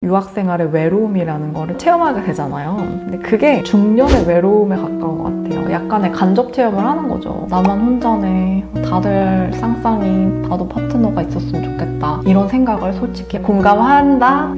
유학생활의 외로움이라는 거를 체험하게 되잖아요. 근데 그게 중년의 외로움에 가까운 것 같아요. 약간의 간접 체험을 하는 거죠. 나만 혼자네. 다들 쌍쌍이. 나도 파트너가 있었으면 좋겠다. 이런 생각을 솔직히 공감한다?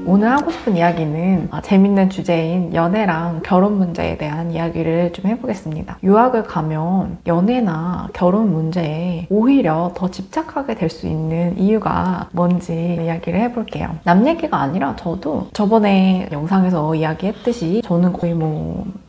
오늘 하고 싶은 이야기는 재밌는 주제인 연애랑 결혼 문제에 대한 이야기를 좀 해보겠습니다. 유학을 가면 연애나 결혼 문제에 오히려 더 집착하게 될 수 있는 이유가 뭔지 이야기를 해볼게요. 남 얘기가 아니라 저도 저번에 영상에서 이야기했듯이 저는 거의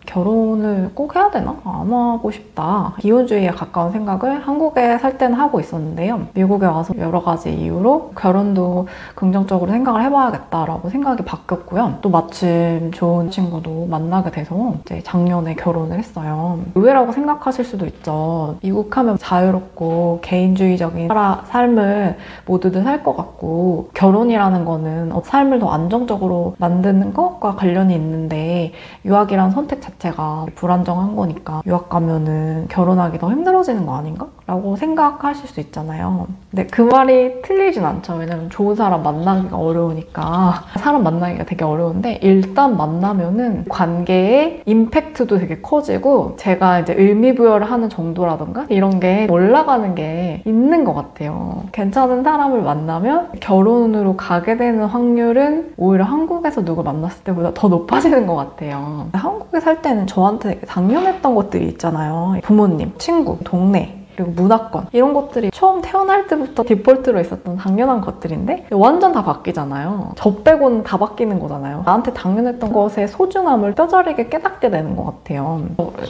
결혼을 꼭 해야 되나? 안 하고 싶다. 기혼주의에 가까운 생각을 한국에 살 때는 하고 있었는데요. 미국에 와서 여러 가지 이유로 결혼도 긍정적으로 생각을 해봐야겠다라고 생각이 바뀌었고요. 또 마침 좋은 친구도 만나게 돼서 이제 작년에 결혼을 했어요. 의외라고 생각하실 수도 있죠. 미국 하면 자유롭고 개인주의적인 삶을 모두들 살 것 같고 결혼이라는 거는 삶을 더 안정적으로 만드는 것과 관련이 있는데 유학이란 선택 자체가 불안정한 거니까 유학 가면은 결혼하기 더 힘들어지는 거 아닌가? 라고 생각하실 수 있잖아요. 근데 그 말이 틀리진 않죠. 왜냐면 좋은 사람 만나기가 어려우니까 사람 만나기가 되게 어려운데 일단 만나면은 관계의 임팩트도 되게 커지고 제가 이제 의미부여를 하는 정도라던가 이런 게 올라가는 게 있는 것 같아요. 괜찮은 사람을 만나면 결혼으로 가게 되는 확률은 오히려 한국에서 누굴 만났을 때보다 더 높아지는 것 같아요. 한국에 살 때는 저한테 되게 당연했던 것들이 있잖아요. 부모님, 친구, 동네 그리고 문화권 이런 것들이 처음 태어날 때부터 디폴트로 있었던 당연한 것들인데 완전 다 바뀌잖아요. 저 빼고는 다 바뀌는 거잖아요. 나한테 당연했던 것의 소중함을 뼈저리게 깨닫게 되는 것 같아요.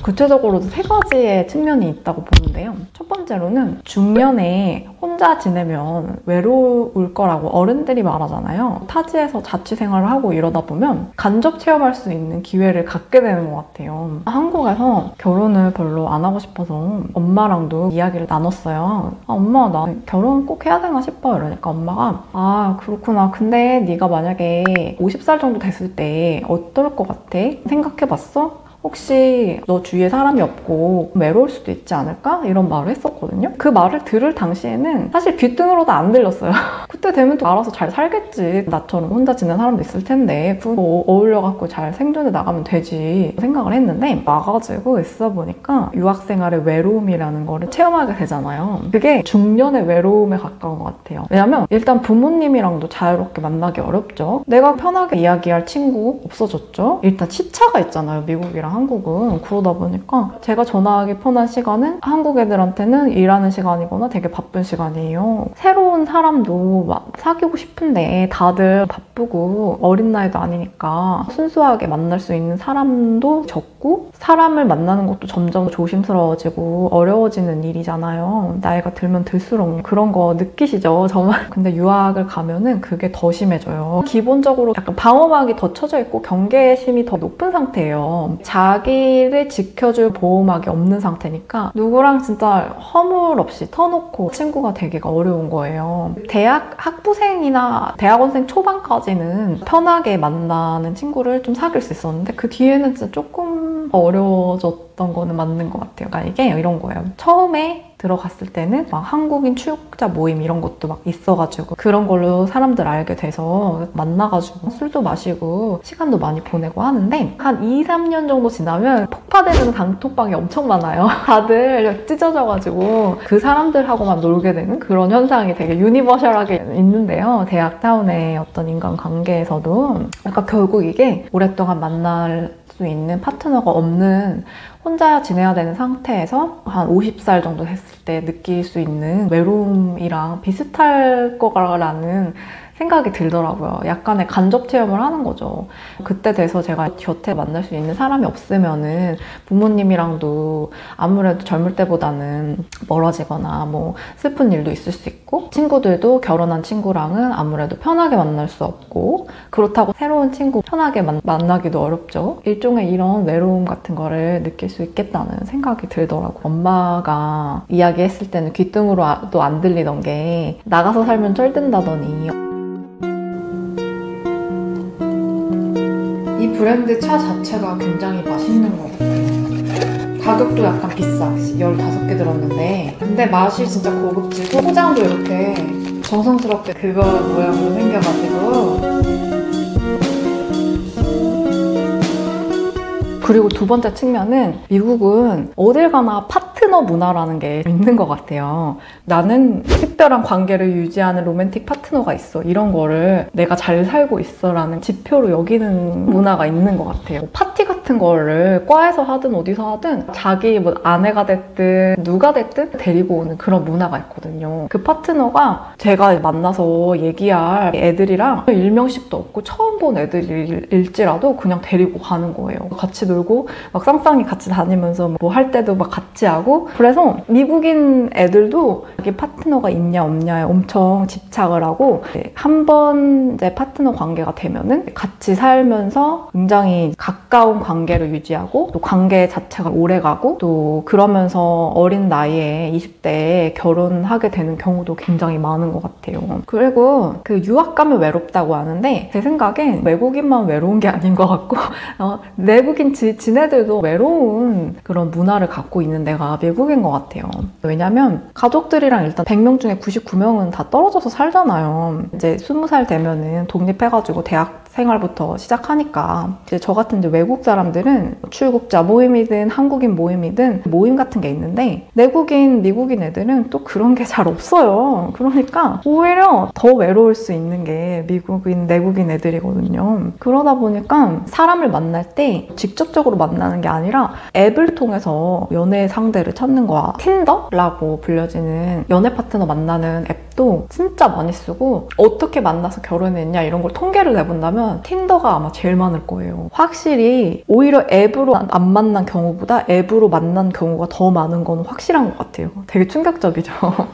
구체적으로도 세 가지의 측면이 있다고 보는데요. 첫 번째로는 중년에 혼자 지내면 외로울 거라고 어른들이 말하잖아요. 타지에서 자취생활을 하고 이러다 보면 간접 체험할 수 있는 기회를 갖게 되는 것 같아요. 한국에서 결혼을 별로 안 하고 싶어서 엄마랑도 이야기를 나눴어요. 엄마 나 결혼 꼭 해야 되나 싶어 이러니까 엄마가 그렇구나. 근데 네가 만약에 50살 정도 됐을 때 어떨 것 같아? 생각해봤어? 혹시 너 주위에 사람이 없고 외로울 수도 있지 않을까? 이런 말을 했었거든요. 그 말을 들을 당시에는 사실 귀등으로도 안 들렸어요. 그때 되면 또 알아서 잘 살겠지. 나처럼 혼자 지내는 사람도 있을 텐데 그거 어울려갖고 잘 생존해 나가면 되지 생각을 했는데 와가지고 있어 보니까 유학생활의 외로움이라는 거를 체험하게 되잖아요. 그게 중년의 외로움에 가까운 것 같아요. 왜냐면 일단 부모님이랑도 자유롭게 만나기 어렵죠. 내가 편하게 이야기할 친구 없어졌죠. 일단 시차가 있잖아요. 미국이랑 한국은. 그러다 보니까 제가 전화하기 편한 시간은 한국 애들한테는 일하는 시간이거나 되게 바쁜 시간이에요. 새로운 사람도 막 사귀고 싶은데 다들 바쁘고 어린 나이도 아니니까 순수하게 만날 수 있는 사람도 적고 사람을 만나는 것도 점점 조심스러워지고 어려워지는 일이잖아요. 나이가 들면 들수록 그런 거 느끼시죠? 정말. 근데 유학을 가면은 그게 더 심해져요. 기본적으로 약간 방어막이 더 쳐져 있고 경계심이 더 높은 상태예요. 자기를 지켜줄 보호막이 없는 상태니까 누구랑 진짜 허물 없이 터놓고 친구가 되기가 어려운 거예요. 대학 학부생이나 대학원생 초반까지는 편하게 만나는 친구를 좀 사귈 수 있었는데 그 뒤에는 진짜 조금 어려워졌던 거는 맞는 것 같아요. 그러니까 이게 이런 거예요. 처음에 들어갔을 때는 막 한국인 출국자 모임 이런 것도 막 있어가지고 그런 걸로 사람들 알게 돼서 만나가지고 술도 마시고 시간도 많이 보내고 하는데 한 2, 3년 정도 지나면 폭파되는 단톡방이 엄청 많아요. 다들 찢어져가지고 그 사람들하고만 놀게 되는 그런 현상이 되게 유니버셜하게 있는데요. 대학타운의 어떤 인간관계에서도 그러니까 결국 이게 오랫동안 만날 수 있는 파트너가 없는 혼자 지내야 되는 상태에서 한 50살 정도 됐을 때 느낄 수 있는 외로움이랑 비슷할 거라는 생각이 들더라고요. 약간의 간접 체험을 하는 거죠. 그때 돼서 제가 곁에 만날 수 있는 사람이 없으면은 부모님이랑도 아무래도 젊을 때보다는 멀어지거나 슬픈 일도 있을 수 있고 친구들도 결혼한 친구랑은 아무래도 편하게 만날 수 없고 그렇다고 새로운 친구 편하게 만나기도 어렵죠. 일종의 이런 외로움 같은 거를 느낄 수 있겠다는 생각이 들더라고요. 엄마가 이야기했을 때는 귀등으로도 안 들리던 게 나가서 살면 쩔든다더니 이 브랜드 차 자체가 굉장히 맛있는 것 같아요. 가격도 약간 비싸. 15개 들었는데 근데 맛이 진짜 고급지고 포장도 이렇게 정성스럽게 그거 모양으로 생겨가지고. 그리고 두 번째 측면은 미국은 어딜 가나 파트너 문화라는 게 있는 것 같아요. 나는 특별한 관계를 유지하는 로맨틱 파트너가 있어. 이런 거를 내가 잘 살고 있어 라는 지표로 여기는 문화가 있는 것 같아요. 파티 같은 거를 과에서 하든 어디서 하든 자기 뭐 아내가 됐든 누가 됐든 데리고 오는 그런 문화가 있거든요. 그 파트너가 제가 만나서 얘기할 애들이랑 일명식도 없고 처음 본 애들일지라도 그냥 데리고 가는 거예요. 같이 놀고 막 쌍쌍이 같이 다니면서 뭐 할 때도 막 같이 하고. 그래서 미국인 애들도 자기 파트너가 있냐 없냐에 엄청 집착을 하고, 한 번 이제 파트너 관계가 되면은 같이 살면서 굉장히 가까운 관계를 유지하고 또 관계 자체가 오래가고 또 그러면서 어린 나이에 20대에 결혼하게 되는 경우도 굉장히 많은 것 같아요. 그리고 그 유학 가면 외롭다고 하는데 제 생각엔 외국인만 외로운 게 아닌 것 같고 내국인 지네들도 외로운 그런 문화를 갖고 있는 데가 미국인 것 같아요. 왜냐면 가족들이랑 일단 100명 중에 99명은 다 떨어져서 살잖아요. 이제 20살 되면은 독립해가지고 대학 생활부터 시작하니까 이제 저 같은 이제 외국 사람들은 출국자 모임이든 한국인 모임이든 모임 같은 게 있는데 내국인, 미국인 애들은 또 그런 게 잘 없어요. 그러니까 오히려 더 외로울 수 있는 게 미국인, 내국인 애들이거든요. 그러다 보니까 사람을 만날 때 직접적으로 만나는 게 아니라 앱을 통해서 연애 상대를 찾는 거야. 틴더라고 불려지는 연애 파트너 만나는 앱도 진짜 많이 쓰고 어떻게 만나서 결혼했냐 이런 걸 통계를 내본다면 틴더가 아마 제일 많을 거예요. 확실히 오히려 앱으로 안 만난 경우보다 앱으로 만난 경우가 더 많은 건 확실한 것 같아요. 되게 충격적이죠.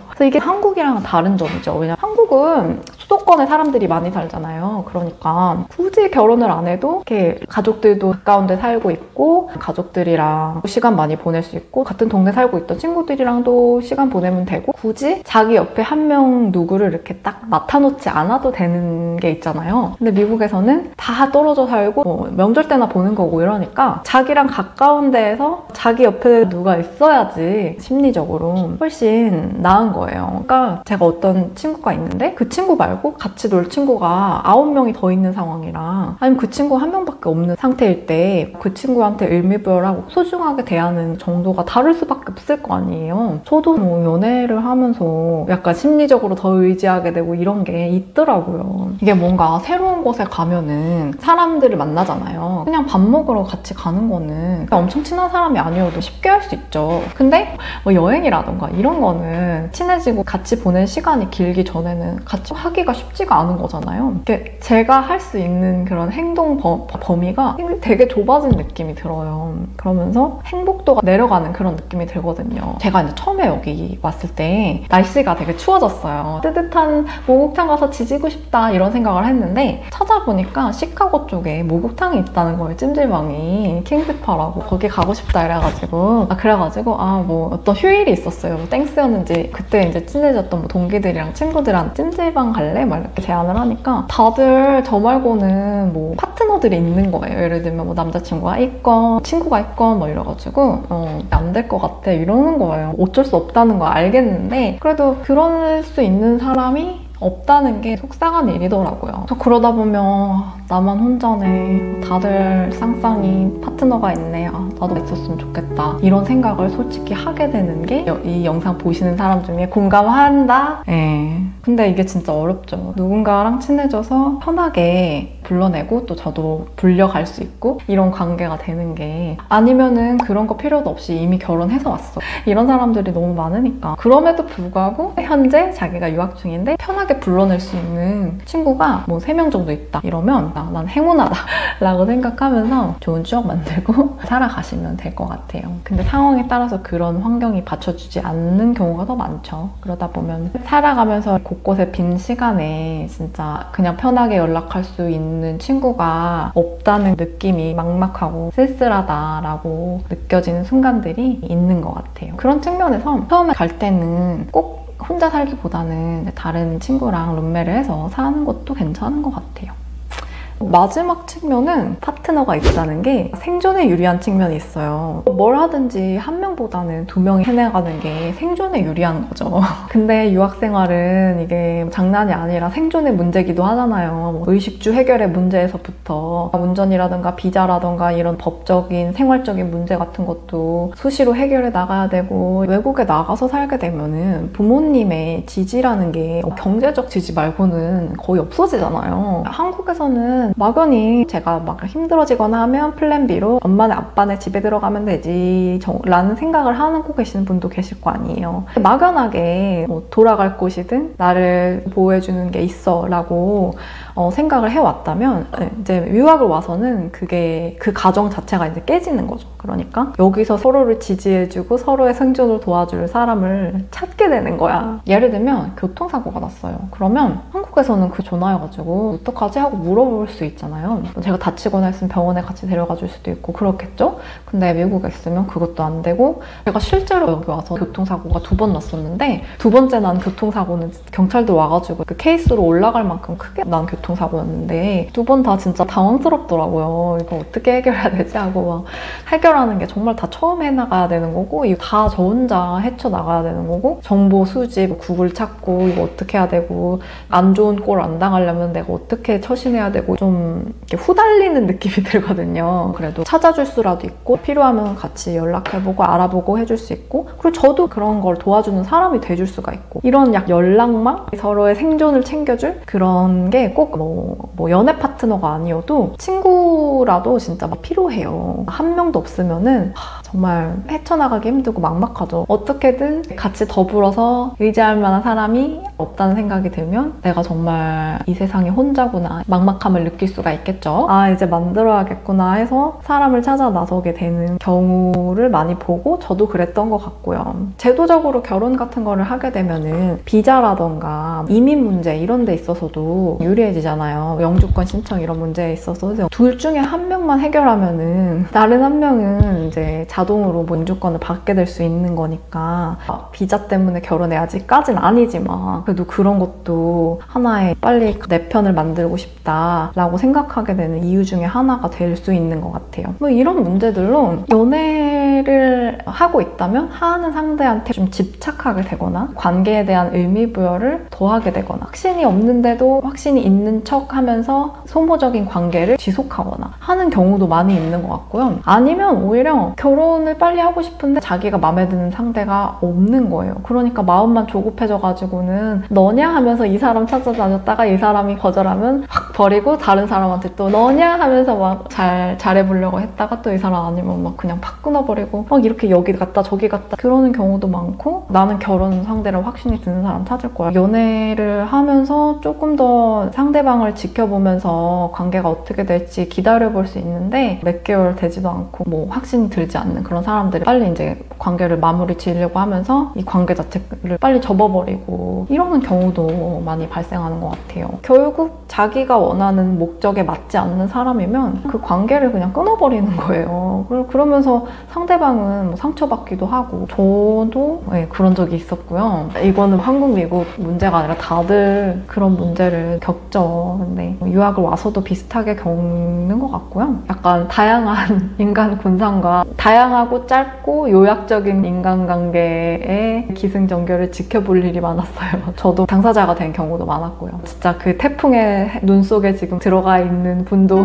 그래서 이게 한국이랑은 다른 점이죠. 왜냐면 한국은 수도권에 사람들이 많이 살잖아요. 그러니까 굳이 결혼을 안 해도 이렇게 가족들도 가까운 데 살고 있고 가족들이랑 시간 많이 보낼 수 있고 같은 동네 살고 있던 친구들이랑도 시간 보내면 되고 굳이 자기 옆에 한 명 누구를 이렇게 딱 맡아놓지 않아도 되는 게 있잖아요. 근데 미국에서는 다 떨어져 살고 뭐 명절 때나 보는 거고 이러니까 자기랑 가까운 데에서 자기 옆에 누가 있어야지 심리적으로 훨씬 나은 거예요. 그러니까 제가 어떤 친구가 있는데 그 친구 말고 같이 놀 친구가 9명이 더 있는 상황이랑 아니면 그 친구 한 명밖에 없는 상태일 때 그 친구한테 의미부여하고 소중하게 대하는 정도가 다를 수밖에 없을 거 아니에요. 저도 뭐 연애를 하면서 약간 심리적으로 더 의지하게 되고 이런 게 있더라고요. 이게 뭔가 새로운 곳에 가면은 사람들을 만나잖아요. 그냥 밥 먹으러 같이 가는 거는 엄청 친한 사람이 아니어도 쉽게 할 수 있죠. 근데 뭐 여행이라던가 이런 거는 친해지고 같이 보낸 시간이 길기 전에는 같이 하기가 쉽지가 않은 거잖아요. 제가 할 수 있는 그런 행동 범위가 되게 좁아진 느낌이 들어요. 그러면서 행복도가 내려가는 그런 느낌이 들거든요. 제가 이제 처음에 여기 왔을 때 날씨가 되게 추워졌어요. 뜨뜻한 목욕탕 가서 지지고 싶다 이런 생각을 했는데 찾아보니까 시카고 쪽에 목욕탕이 있다는 거예요. 찜질방이 킹스파라고 거기 가고 싶다 이래가지고 뭐 어떤 휴일이 있었어요. 뭐 땡스였는지 그때 이제 친해졌던 뭐 동기들이랑 친구들한테 찜질방 갈래? 막 이렇게 제안을 하니까 다들 저 말고는 뭐 파트너들이 있는 거예요. 예를 들면 뭐 남자친구가 있건 친구가 있건 뭐 이래가지고 안 될 것 같아 이러는 거예요. 어쩔 수 없다는 거 알겠는데 그래도 그럴 수 있는 사람이 없다는 게 속상한 일이더라고요. 그러다 보면 나만 혼자네, 다들 쌍쌍이 파트너가 있네, 나도 있었으면 좋겠다 이런 생각을 솔직히 하게 되는 게 이 영상 보시는 사람 중에 공감한다? 근데 이게 진짜 어렵죠. 누군가랑 친해져서 편하게 불러내고 또 저도 불려갈 수 있고 이런 관계가 되는 게 아니면은 그런 거 필요도 없이 이미 결혼해서 왔어 이런 사람들이 너무 많으니까. 그럼에도 불구하고 현재 자기가 유학 중인데 편하게 불러낼 수 있는 친구가 뭐 3명 정도 있다 이러면 난 행운하다 라고 생각하면서 좋은 추억 만들고 살아가시면 될 것 같아요. 근데 상황에 따라서 그런 환경이 받쳐주지 않는 경우가 더 많죠. 그러다 보면 살아가면서 곳곳에 빈 시간에 진짜 그냥 편하게 연락할 수 있는 친구가 없다는 느낌이 막막하고 쓸쓸하다라고 느껴지는 순간들이 있는 것 같아요. 그런 측면에서 처음에 갈 때는 꼭 혼자 살기보다는 다른 친구랑 룸메를 해서 사는 것도 괜찮은 것 같아요. 마지막 측면은 파트너가 있다는 게 생존에 유리한 측면이 있어요. 뭘 하든지 한 명보다는 두 명이 해내가는 게 생존에 유리한 거죠. 근데 유학생활은 이게 장난이 아니라 생존의 문제기도 하잖아요. 뭐 의식주 해결의 문제에서부터 운전이라든가 비자라든가 이런 법적인 생활적인 문제 같은 것도 수시로 해결해 나가야 되고, 외국에 나가서 살게 되면은 부모님의 지지라는 게 경제적 지지 말고는 거의 없어지잖아요. 한국에서는 막연히 제가 막 힘들어지거나 하면 플랜 B로 엄마네 아빠네 집에 들어가면 되지 라는 생각을 하고 계시는 분도 계실 거 아니에요. 막연하게 뭐 돌아갈 곳이든 나를 보호해주는 게 있어 라고 생각을 해왔다면, 이제 유학을 와서는 그게 그 가정 자체가 이제 깨지는 거죠. 그러니까 여기서 서로를 지지해주고 서로의 생존을 도와줄 사람을 찾게 되는 거야. 예를 들면 교통사고가 났어요. 그러면 한국에서는 그 전화해가지고 어떡하지 하고 물어볼 수 있잖아요. 제가 다치거나 했으면 병원에 같이 데려가 줄 수도 있고 그렇겠죠? 근데 미국에 있으면 그것도 안 되고, 제가 실제로 여기 와서 교통사고가 2번 났었는데, 2번째 난 교통사고는 경찰들 와가지고 그 케이스로 올라갈 만큼 크게 난 교통사고였는데 2번 다 진짜 당황스럽더라고요. 이거 어떻게 해결해야 되지 하고, 막 해결하는 게 정말 다 처음 해나가야 되는 거고, 이거 다 저 혼자 헤쳐나가야 되는 거고, 정보 수집, 구글 찾고 이거 어떻게 해야 되고, 안 좋은 꼴 안 당하려면 내가 어떻게 처신해야 되고, 좀 이렇게 후달리는 느낌이 들거든요. 그래도 찾아줄 수라도 있고, 필요하면 같이 연락해보고 알아보고 해줄 수 있고, 그리고 저도 그런 걸 도와주는 사람이 돼줄 수가 있고, 이런 약 연락망? 서로의 생존을 챙겨줄 그런 게 꼭 뭐 연애 파트너가 아니어도 친구라도 진짜 막 필요해요. 한 명도 없으면은 정말 헤쳐나가기 힘들고 막막하죠. 어떻게든 같이 더불어서 의지할 만한 사람이 없다는 생각이 들면 내가 정말 이 세상에 혼자구나, 막막함을 느낄 수가 있겠죠. 아, 이제 만들어야겠구나 해서 사람을 찾아 나서게 되는 경우를 많이 보고, 저도 그랬던 것 같고요. 제도적으로 결혼 같은 거를 하게 되면은 비자라던가 이민 문제 이런 데 있어서도 유리해지잖아요. 영주권 신청 이런 문제에 있어서 둘 중에 한 명만 해결하면은 다른 한 명은 이제 자동으로 뭐 영주권을 받게 될 수 있는 거니까, 비자 때문에 결혼해야지까진 아니지만 그래도 그런 것도 하나의 빨리 내 편을 만들고 싶다라고 생각하게 되는 이유 중에 하나가 될 수 있는 것 같아요. 뭐 이런 문제들로 연애를 하고 있다면 하는 상대한테 좀 집착하게 되거나 관계에 대한 의미부여를 더하게 되거나, 확신이 없는데도 확신이 있는 척 하면서 소모적인 관계를 지속하거나 하는 경우도 많이 있는 것 같고요. 아니면 오히려 결혼을 빨리 하고 싶은데 자기가 마음에 드는 상대가 없는 거예요. 그러니까 마음만 조급해져가지고는 너냐 하면서 이 사람 찾아다녔다가 이 사람이 거절하면 확 버리고 다른 사람한테 또 너냐 하면서 막 잘해보려고 했다가 또 이 사람 아니면 막 그냥 팍 끊어버리고 막 이렇게 여기 갔다 저기 갔다 그러는 경우도 많고, 나는 결혼 상대를 확신이 드는 사람 찾을 거야. 연애를 하면서 조금 더 상대방을 지켜보면서 관계가 어떻게 될지 기다려볼 수 있는데 몇 개월 되지도 않고 뭐 확신이 들지 않는 그런 사람들이 빨리 이제 관계를 마무리 지으려고 하면서 이 관계 자체를 빨리 접어버리고 이러는 경우도 많이 발생하는 것 같아요. 결국 자기가 원하는 목적에 맞지 않는 사람이면 그 관계를 그냥 끊어버리는 거예요. 그러면서 상대방은 뭐 상처받기도 하고, 저도 그런 적이 있었고요. 이거는 한국, 미국 문제가 아니라 다들 그런 문제를 겪죠. 근데 유학을 와서도 비슷하게 겪는 것 같고요. 약간 다양한 인간 군상과 다양하고 짧고 요약적인 인간관계의 기승전결을 지켜볼 일이 많았어요. 저도 당사자가 된 경우도 많았고요. 진짜 그 태풍의 눈 속에 지금 들어가 있는 분도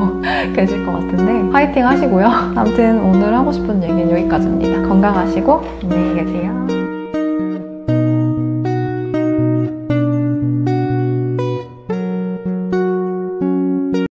계실 것 같은데 화이팅 하시고요. 아무튼 오늘 하고 싶은 얘기는 여기까지입니다. 건강하시고 안녕히 계세요.